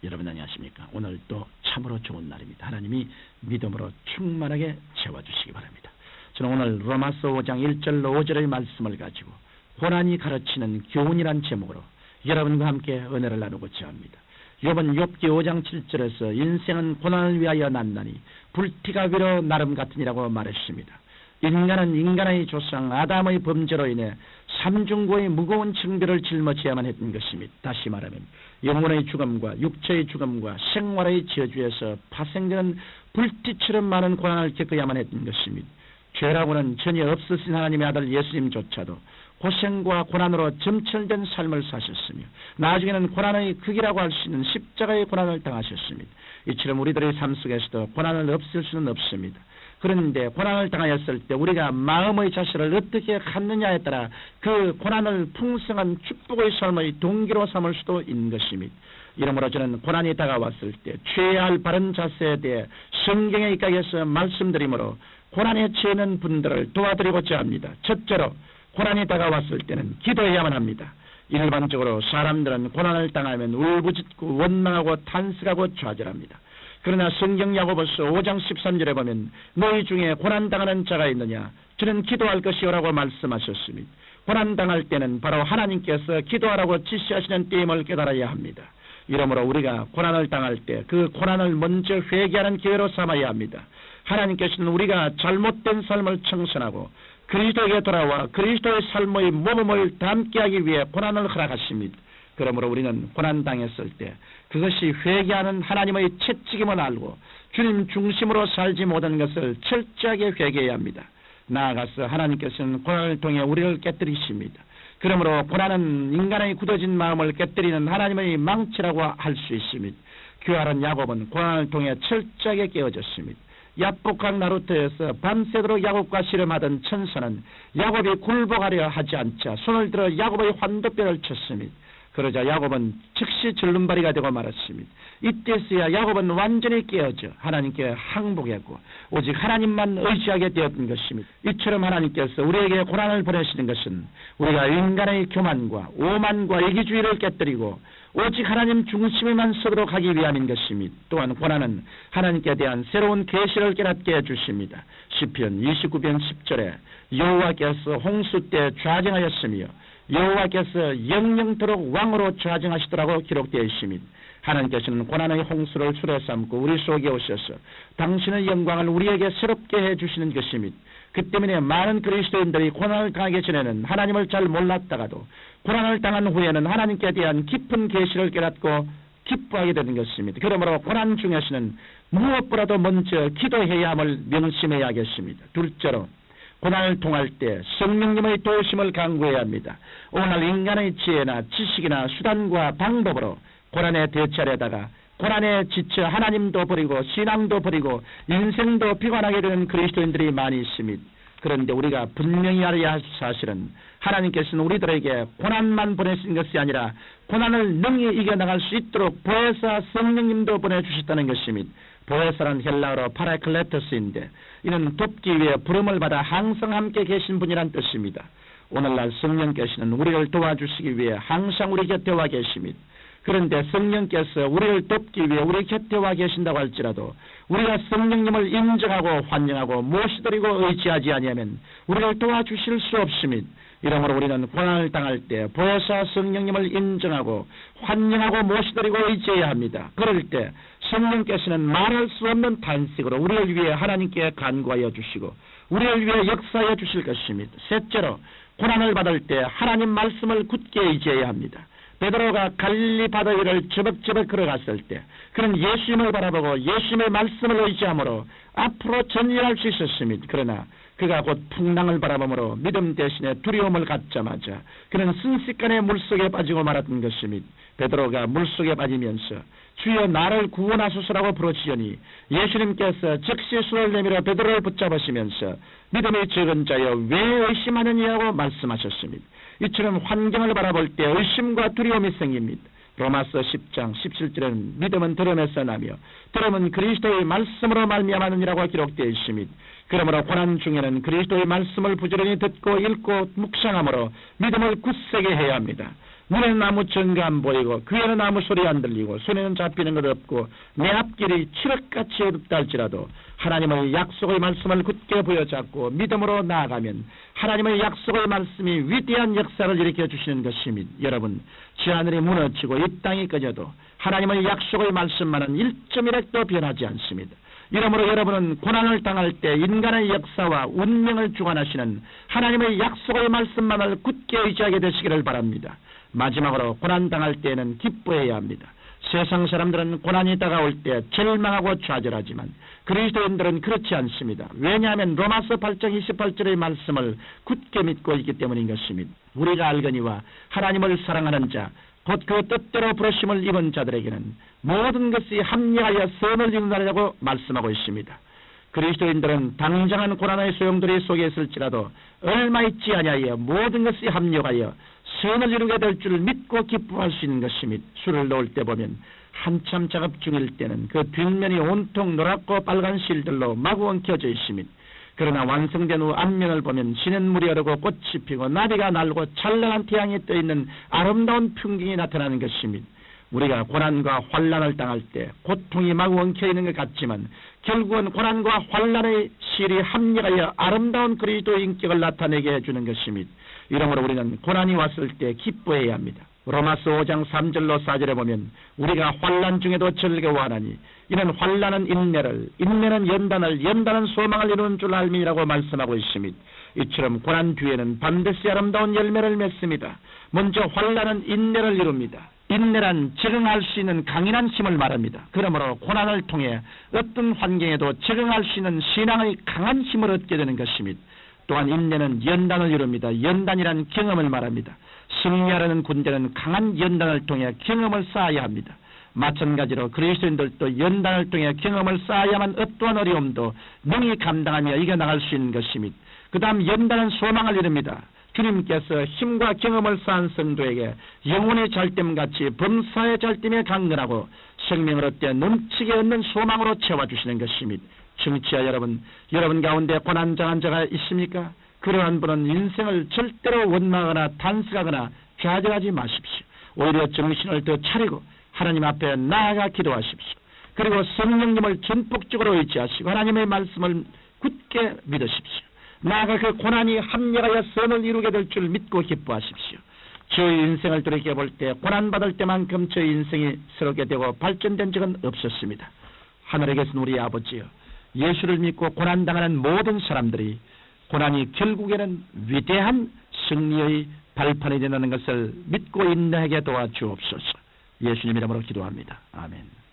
여러분 안녕하십니까? 오늘 또 참으로 좋은 날입니다. 하나님이 믿음으로 충만하게 채워주시기 바랍니다. 저는 오늘 로마서 5장 1절로 5절의 말씀을 가지고 고난이 가르치는 교훈이란 제목으로 여러분과 함께 은혜를 나누고자 합니다. 욥은 욥기 5장 7절에서 인생은 고난을 위하여 났나니 불티가 위로 나름 같으니라고 말했습니다. 인간은 인간의 조상 아담의 범죄로 인해 삼중고의 무거운 징벌을 짊어져야만 했던 것입니다. 다시 말하면 영혼의 죽음과 육체의 죽음과 생활의 저주에서 파생되는 불티처럼 많은 고난을 겪어야만 했던 것입니다. 죄라고는 전혀 없으신 하나님의 아들 예수님조차도 고생과 고난으로 점철된 삶을 사셨으며 나중에는 고난의 극이라고 할 수 있는 십자가의 고난을 당하셨습니다. 이처럼 우리들의 삶 속에서도 고난을 없앨 수는 없습니다. 그런데 고난을 당하였을 때 우리가 마음의 자세를 어떻게 갖느냐에 따라 그 고난을 풍성한 축복의 삶의 동기로 삼을 수도 있는 것입니다. 이러므로 저는 고난이 다가왔을 때 취해야 할 바른 자세에 대해 성경에 입각해서 말씀드리므로 고난에 처해있는 분들을 도와드리고자 합니다. 첫째로 고난이 다가왔을 때는 기도해야만 합니다. 일반적으로 사람들은 고난을 당하면 울부짖고 원망하고 탄식하고 좌절합니다. 그러나 성경 야고보서 5장 13절에 보면 너희 중에 고난당하는 자가 있느냐 저는 기도할 것이오라고 말씀하셨습니다. 고난당할 때는 바로 하나님께서 기도하라고 지시하시는 때임을 깨달아야 합니다. 이러므로 우리가 고난을 당할 때 그 고난을 먼저 회개하는 기회로 삼아야 합니다. 하나님께서는 우리가 잘못된 삶을 청산하고 그리스도에게 돌아와 그리스도의 삶의 모범을 담게 위해 고난을 허락하십니다. 그러므로 우리는 고난당했을 때 그것이 회개하는 하나님의 채찍임을 알고 주님 중심으로 살지 못한 것을 철저하게 회개해야 합니다. 나아가서 하나님께서는 고난을 통해 우리를 깨뜨리십니다. 그러므로 고난은 인간의 굳어진 마음을 깨뜨리는 하나님의 망치라고 할 수 있습니다. 귀하는 야곱은 고난을 통해 철저하게 깨어졌습니다. 야복강 나루터에서 밤새도록 야곱과 씨름하던 천사는 야곱이 굴복하려 하지 않자 손을 들어 야곱의 환도뼈를 쳤습니다. 그러자 야곱은 즉시 절름발이가 되고 말았습니다. 이때서야 야곱은 완전히 깨어져 하나님께 항복했고 오직 하나님만 의지하게 되었던 것입니다. 이처럼 하나님께서 우리에게 고난을 보내시는 것은 우리가 인간의 교만과 오만과 이기주의를 깨뜨리고 오직 하나님 중심에만 서도록 하기 위함인 것입니다. 또한 고난은 하나님께 대한 새로운 계시를 깨닫게 해주십니다. 시편 29편 10절에 여호와께서 홍수 때 좌정하였으며 여호와께서 영영토록 왕으로 좌정하시더라고 기록되어 있습니다. 하나님께서는 고난의 홍수를 수레 삼고 우리 속에 오셔서 당신의 영광을 우리에게 새롭게 해주시는 것입니다. 그 때문에 많은 그리스도인들이 고난을 당하기 전에는 하나님을 잘 몰랐다가도 고난을 당한 후에는 하나님께 대한 깊은 계시를 깨닫고 기뻐하게 되는 것입니다. 그러므로 고난 중에서는 무엇보다도 먼저 기도해야 함을 명심해야 하겠습니다. 둘째로 고난을 통할 때 성령님의 도우심을 간구해야 합니다. 오늘 인간의 지혜나 지식이나 수단과 방법으로 고난에 대처하려다가 고난에 지쳐 하나님도 버리고 신앙도 버리고 인생도 비관하게 되는 그리스도인들이 많이 있습니다. 그런데 우리가 분명히 알아야 할 사실은 하나님께서는 우리들에게 고난만 보내신 것이 아니라 고난을 능히 이겨나갈 수 있도록 보혜사 성령님도 보내주셨다는 것입니다. 보혜사란 헬라어로 파라클레토스인데 이는 돕기 위해 부름을 받아 항상 함께 계신 분이란 뜻입니다. 오늘날 성령께서는 우리를 도와주시기 위해 항상 우리 곁에 와 계십니다. 그런데 성령께서 우리를 돕기 위해 우리 곁에 와 계신다고 할지라도 우리가 성령님을 인정하고 환영하고 모시드리고 의지하지 아니하면 우리를 도와주실 수 없습니다. 이러므로 우리는 고난을 당할 때 보혜사 성령님을 인정하고 환영하고 모시드리고 의지해야 합니다. 그럴 때 성령께서는 말할 수 없는 탄식으로 우리를 위해 하나님께 간구하여 주시고 우리를 위해 역사하여 주실 것입니다. 셋째로 고난을 받을 때 하나님 말씀을 굳게 의지해야 합니다. 베드로가 갈릴리 바다 위를 저벅저벅 걸어갔을 때 그는 예수님을 바라보고 예수님의 말씀을 의지함으로 앞으로 전진할 수 있었습니다. 그러나 그가 곧 풍랑을 바라보므로 믿음 대신에 두려움을 갖자마자 그는 순식간에 물속에 빠지고 말았던 것입니다. 베드로가 물속에 빠지면서 주여 나를 구원하소서라고 부르시니 예수님께서 즉시 손을 내밀어 베드로를 붙잡으시면서 믿음이 적은 자여 왜 의심하느냐고 말씀하셨습니다. 이처럼 환경을 바라볼 때 의심과 두려움이 생깁니다. 로마서 10장 17절에는 믿음은 들음에서 나며 들음은 그리스도의 말씀으로 말미암았느니라고 기록되어 있습니다. 그러므로 고난 중에는 그리스도의 말씀을 부지런히 듣고 읽고 묵상함으로 믿음을 굳세게 해야 합니다. 눈에는 아무 증거 안 보이고 귀에는 아무 소리 안 들리고 손에는 잡히는 것 없고 내 앞길이 칠흑같이 어둡다 할지라도 하나님의 약속의 말씀을 굳게 부여잡고 믿음으로 나아가면 하나님의 약속의 말씀이 위대한 역사를 일으켜 주시는 것입니다. 여러분, 지하늘이 무너지고 이 땅이 꺼져도 하나님의 약속의 말씀만은 1.1핵도 변하지 않습니다. 이러므로 여러분은 고난을 당할 때 인간의 역사와 운명을 주관하시는 하나님의 약속의 말씀만을 굳게 의지하게 되시기를 바랍니다. 마지막으로 고난 당할 때에는 기뻐해야 합니다. 세상 사람들은 고난이 다가올 때 절망하고 좌절하지만 그리스도인들은 그렇지 않습니다. 왜냐하면 로마서 8장 28절의 말씀을 굳게 믿고 있기 때문인 것입니다. 우리가 알거니와 하나님을 사랑하는 자 곧 그 뜻대로 부르심을 입은 자들에게는 모든 것이 합리하여 선을 이루느라고 말씀하고 있습니다. 그리스도인들은 당장한 고난의 소용돌이 속에 있을지라도 얼마 있지 아니하여 모든 것이 합력하여 선을 이루게 될 줄 믿고 기뻐할 수 있는 것입니다. 술을 놓을 때 보면 한참 작업 중일 때는 그 뒷면이 온통 노랗고 빨간 실들로 마구 엉켜져 있습니다. 그러나 완성된 후 앞면을 보면 시냇물이 흐르고 꽃이 피고 나비가 날고 찬란한 태양이 떠있는 아름다운 풍경이 나타나는 것입니다. 우리가 고난과 환난을 당할 때 고통이 마구 엉켜있는 것 같지만 결국은 고난과 환난의 실이 합력하여 아름다운 그리스도의 인격을 나타내게 해주는 것입니다. 이러므로 우리는 고난이 왔을 때 기뻐해야 합니다. 로마서 5장 3절로 4절에 보면 우리가 환난 중에도 즐거워하나니 이는 환난은 인내를, 인내는 연단을, 연단은 소망을 이루는 줄 알미라고 말씀하고 있습니다. 이처럼 고난 뒤에는 반드시 아름다운 열매를 맺습니다. 먼저 환난은 인내를 이룹니다. 인내란 적응할 수 있는 강인한 힘을 말합니다. 그러므로 고난을 통해 어떤 환경에도 적응할 수 있는 신앙의 강한 힘을 얻게 되는 것입니다. 또한 인내는 연단을 이룹니다. 연단이란 경험을 말합니다. 승리하려는 군대는 강한 연단을 통해 경험을 쌓아야 합니다. 마찬가지로 그리스도인들도 연단을 통해 경험을 쌓아야만 어떠한 어려움도 능히 감당하며 이겨나갈 수 있는 것입니다. 그 다음 연단은 소망을 이룹니다. 주님께서 힘과 경험을 쌓은 성도에게 영혼의 잘됨같이 범사의 잘됨에 강건하고 생명을 얻되 넘치게 얻는 소망으로 채워주시는 것입니다. 청취자 여러분, 여러분 가운데 고난당한 자가 있습니까? 그러한 분은 인생을 절대로 원망하거나 탄식하거나 좌절하지 마십시오. 오히려 정신을 더 차리고 하나님 앞에 나아가 기도하십시오. 그리고 성령님을 전폭적으로 의지하시고 하나님의 말씀을 굳게 믿으십시오. 나아가 그 고난이 합력하여 선을 이루게 될 줄 믿고 기뻐하십시오. 저의 인생을 돌이켜볼 때 고난받을 때만큼 저의 인생이 새롭게 되고 발전된 적은 없었습니다. 하늘에 계신 우리 아버지여, 예수를 믿고 고난당하는 모든 사람들이 고난이 결국에는 위대한 승리의 발판이 된다는 것을 믿고 인내하게 도와주옵소서. 예수님 이름으로 기도합니다. 아멘.